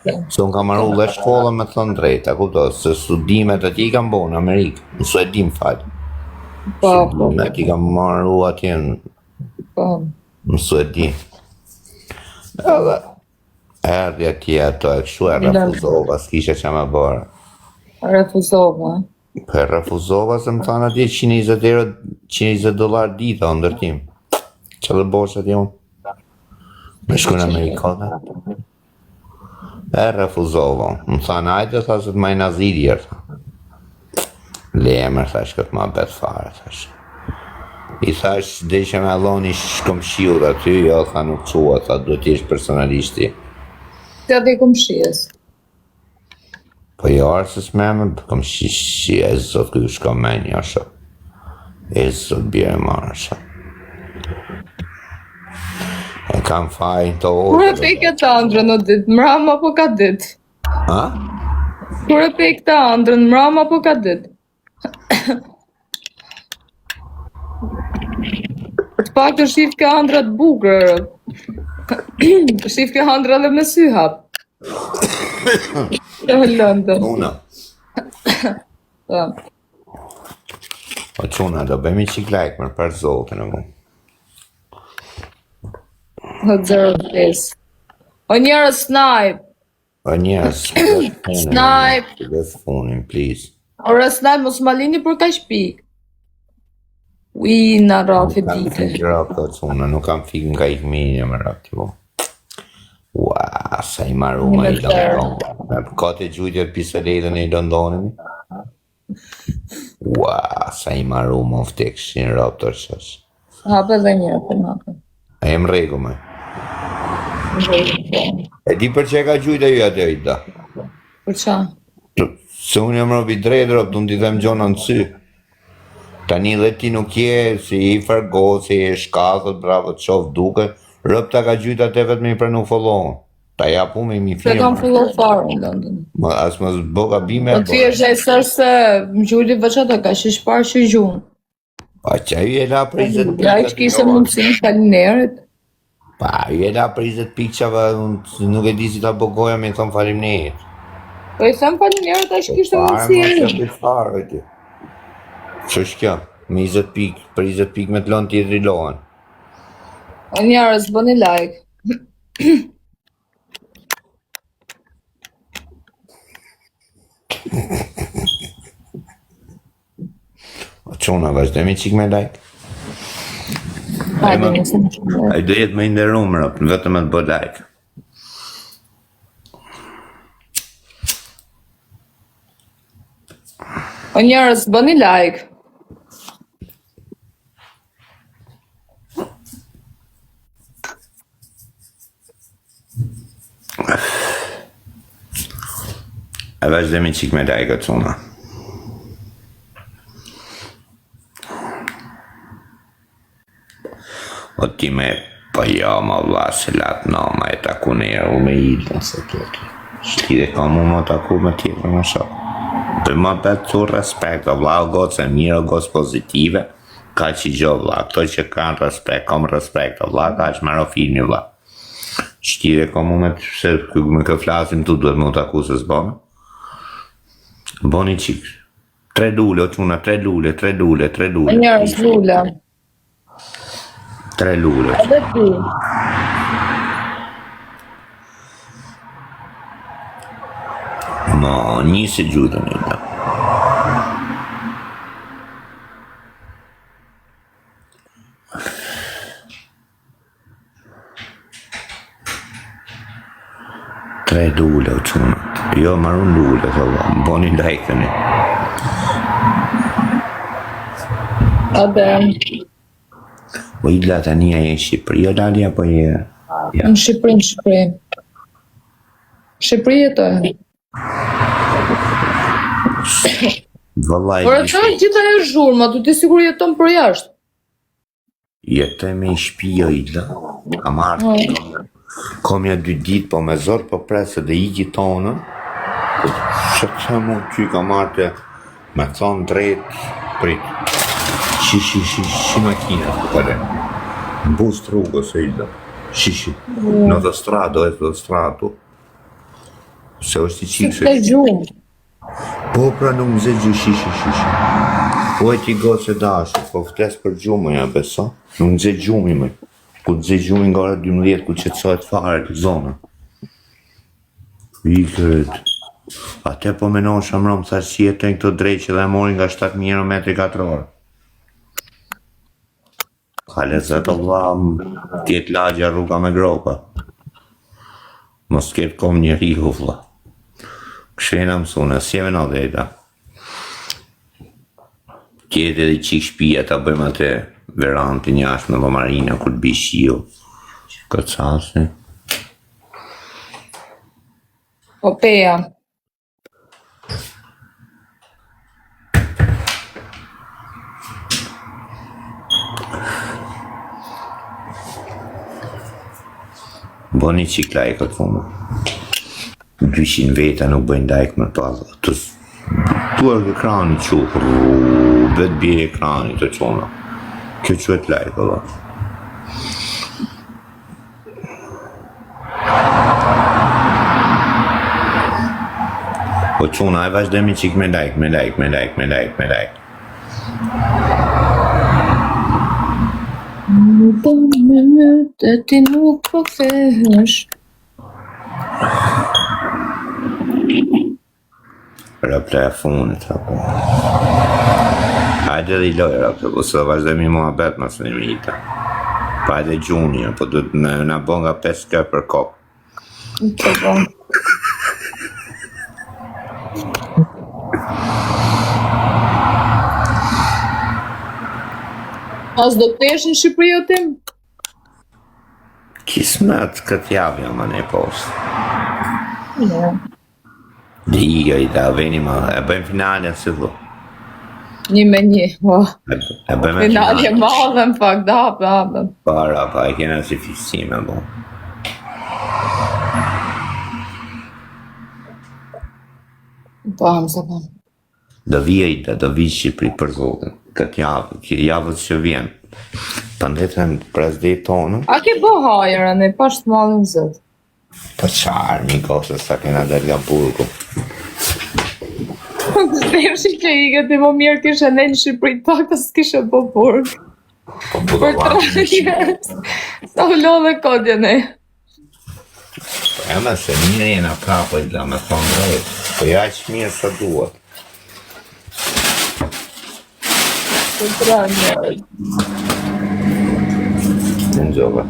Se unë kam marru dhe shkollën me thënë drejta, kupto, se studimet atje i kam bo në Amerikë, në Suedim falë. Studimet i kam marru atje në Suedim. Edhe, erdi atje ato e kështu e refuzova, s'kishe që me bërë. Refuzova? Për refuzova se më thanë atje $120 dita o ndërtim. Që dhe bosh atje unë? Me shku në Amerikane? E refuzova. Më thanë ajte, tha se të maj nazidjer. Lemër, thash, këtë ma bet fare, thash. I thash, dhe që me alloni shkomshiu dhe aty, jo, tha nuk qua, tha, duhet ish personalisti. Të dhe komshies? Po jo arse s'meme, komshi, e zot këtë shko menjë, asha. E zot bjerë marë, asha. E kam fajnë të orë. Kur e pek e të andrën o ditë, mram apo ka ditë? Ha? Kur e pek të andrën, mram apo ka ditë? Për të pak të shif ke andrat bukër. Shif ke andra dhe me sy hap. Të hëllëndë. Una. O quna, do bëjmë i qik like, mërë për zotën e mu. O 05. O njërë snipe. O njës, Snipe. dhe funin, please. Ora snipe, mos ma lini për ka shpik. Ui, në rafi Kam dite. fikë rap të quna, nuk kam fikë nga i këminja me rap të bo. Ua, sa i maru ma i London. Ka të gjujtjet pistoletën e i Londonimi? Ua, sa i maru ma ftekshin rap të rëshës. Hape dhe njërë për hape. A jem regu me. E di për që e ka gjujt e ju atë e i da? Për qa? Se unë jam robi drejt, rob, të në t'i them gjona në sy. Tani dhe ti nuk je, si i fërgo, si i shkazët, bravo, të qofë duke, rob ta ka gjujt atë vetë me i prenu follohen. Ta japu me i mi Se kam firma. follow farë në London. As më zboga bime Po ti është e sërë se më gjulli vëqata ka shish parë që gjunë. Pa që ju e la për 20 Ja i që kise mundësin falinerit. Pa, ju e la për 20 pikqave, nuk e di si ta bëgoja me i thonë faleminderit. Po i them falinerit, a që kishte Fare, ma mundësin. që për fare, vëti. Që është kjo? Me 20 pikë, për 20 pikë me të lonë tjetëri lohen. O njarës, bëni like. O quna, vazhdemi qik me like. Hajde, nëse në shumë. A i do jetë me inderum, rëp, vetëm e të bë like. O njarës, bëni like. A vazhdemi qik me like, o quna. O ti me, po jo, ma vla, se latë nama e taku në u me ilë, nëse tjetë. Shti dhe ka mu ma taku me tjetër me shok. Për ma betë tu respekt, o vla, o gocë e mirë, o gocë pozitive, ka që gjo, vla, këto që kanë respekt, kam respekt, o vla, ka që mero filmi, vla. Shti dhe ka mu me të, se me kë flasim tu duhet me u taku se s'bone. Boni qik. 3 lule, o quna, 3 lule, 3 lule, 3 lule. O njarës, lula. 3 lule. Edhe ti. Ma, njësi gjutën e da. Tre lule, o qunët. Jo, marun lule, të va. Më boni lajkën e. Ade. O illa tani e Shqipëri, o Lali, apo e... Ja. Në Shqipëri. Shqipëri jetoj. Vëllaj, Por atë gjitha e zhurë, ma tu ti sigur jeton për jashtë. jetoj me i shpi, o illa. Kam artë. Komja 2 ditë, po me zot, po presë dhe i gjithonën. Që të mu ty kam artë me thonë drejt, prit. Shi makina, përe. Në bus rrugës, e illa. Shi. Në autostrado, e autostrado. Se është i qikë Të gjumë. Po pra nuk më zë gjumë shishi. Po e ti gotë se dashë, po ftes për gjumë ja beso. Nuk më zë gjumi me. Ku të zë gjumi nga ora 12 ku qëtësojt fare të zona. I kërët. Ate po menon shamrom, thash që jetë në këto drejtë dhe mori nga 7.000 metri katror. Ka lezet o vla, tjetë lagja rruga me gropa. Mos ketë kom njëri u vla. Këshena mësune, sjeve në dhejta. Kjetë edhe qik shpia ta bëjmë atë verantë njash me lomarina kur të bishio. Këtë sasë. O peja. Boni qik like këtë fumë. 200 veta nuk bëjnë dajk më pasë. Tuar kë ekrani që, vetë bje ekrani të qona. Kjo qëhet like, Allah. Po qona, e vazhdemi qik me like. Nuk bën me mëtë, ti nuk po kthehesh. Rëple e funit, apo. Hajde dhe i lojra, po se vazhdemi mua bet mas një mita. Pa hajde gjuni, po du të në bo nga 5 kë për kop. Të bon. As do të tesh në Shqipëri o tim? Kismet këtë javë jam anë e posë. Jo. Dhe i da veni ma, e bëjmë finalja si dhu. 1-1, E bëjmë finalje madhe në fakt, da hapë. Para, pa e kena si fiksime, bo. Po, hamë se po. Do vijë do vi Shqipëri për zotën. Këtë javët që vjen. Pandetën prezdet tonë. A ke bo hajra, ne pashtë malin zët. Po qarë, mi kose sa kena del nga burgu. Shtemshi që i gëti më mirë kishe në Shqipëri pak të s'kishe po burg. Po Për 3 jetës. Sa u lo dhe kodje ne. Po ema se mirë jena prapo i la me thonë drejt. Po ja që mirë sa duhet. Për 3 jetës. Në gjove.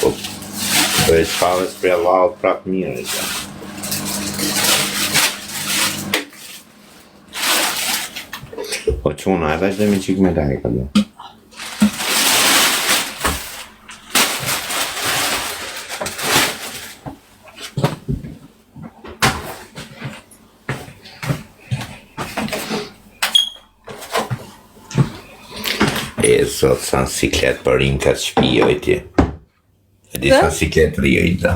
Po e shkave s'pre lau prap mirë i ka. Po quna, e vazhdemi qik me lajka do. E sot sa në siklet për rinë këtë shpijoj ti. E di sa në siklet rio i da.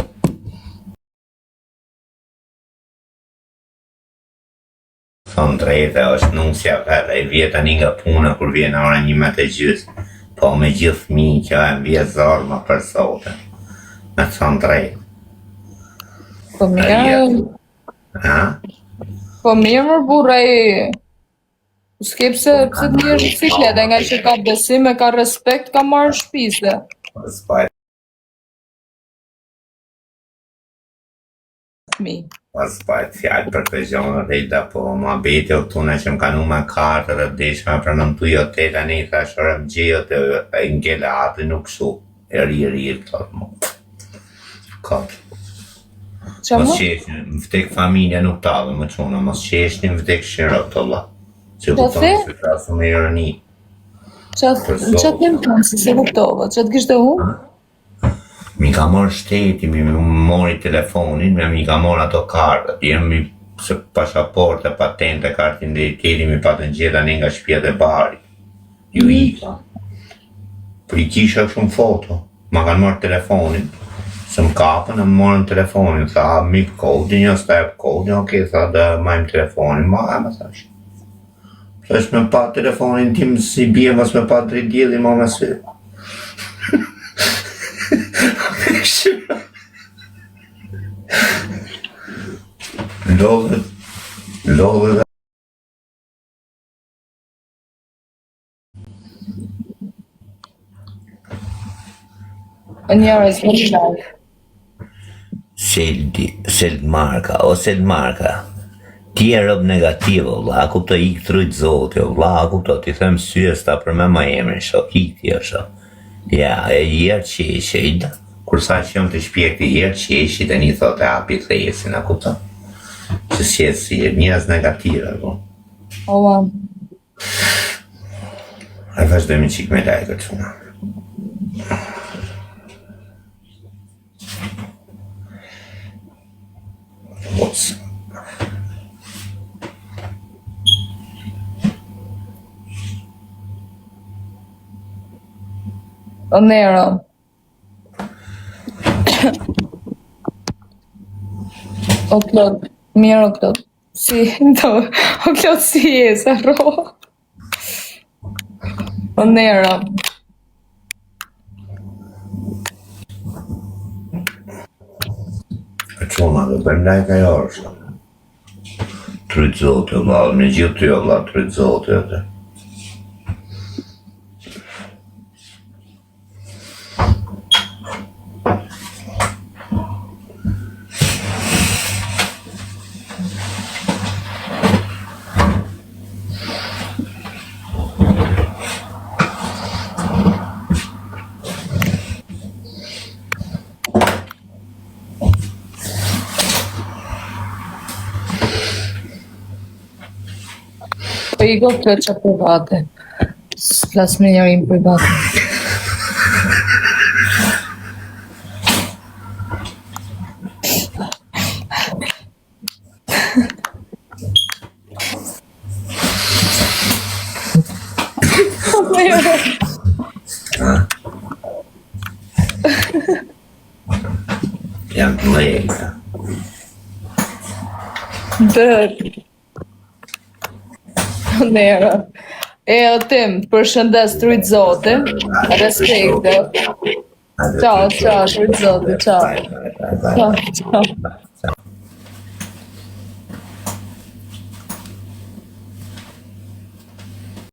Thonë drejta është nusja vetë, e vjetë një nga puna kur vjen ora 11:30. Po me gjithë fëmijë që e mbjet zorma për sotën. Me thonë drejtë. Po mirë. Ha? Po mirë më burrej. S'ke pse të njërë biciklete, nga që ka besim e ka respekt, ka marrë shpise. Pas bajt fjallë për të gjonë dhe i da po ma bete o tune që më kanu me kartë dhe deshme për në mtu jo të tani i thash orë më gjio të ngele atë nuk shu e ri të më katë. Mos qeshni, më vdek familja nuk tave më quna, mos qeshni më vdek shiro të la. Që kuptonë se krasë me ironi. Qa të më tonë, si se kuptova, që të kishte hu? Mi ka morë shteti, mi mori telefonin, mi ka morë ato kartët, jemi se pasaporte, patente, kartin dhe i tjeri mi patën gjeta një nga shpjet e bari. Ju i ka. Për i kisha shumë foto, ma kanë morë telefonin, se më kapën e më morën telefonin, tha, mi kodin, jo s'ta e kodin, oke, tha, dhe majmë telefonin, ma e më thash. Thash me pa telefonin tim si bje, mas me pa drejt djeli, ma me sy. Lodhet Njerëz më të lartë. Seldmarka, o Seldmarka. Ti e rob negativ, o vlla, kupto ik trujt zoti, o vlla, kupto, ti them syes ta për me ma emrin, shok, ik ti, o shok. Ja, e jerë qeshit, kur sa që jam të shpjek të jerë qeshit, e një thot e api të jesin, a kupto? Që si njerëz negative, po. Ova. E vazhdojmë qik me lajkët shumë. What's Nero. O Klod, mirë o Klod. Si, o Klod si je, sa roha. O Nero. e qona dhe bëjmë lajka jo është. Tryt zote, o valla, me gjithë ty, o valla, tryt zote, atë. Po i go këtë që private. Flas me njerin private. Jam të lejka. Dër. Nero. E o tim, përshëndes tryt zote, respekte. Ciao, ciao, tryt zote, ciao. Ciao, ciao.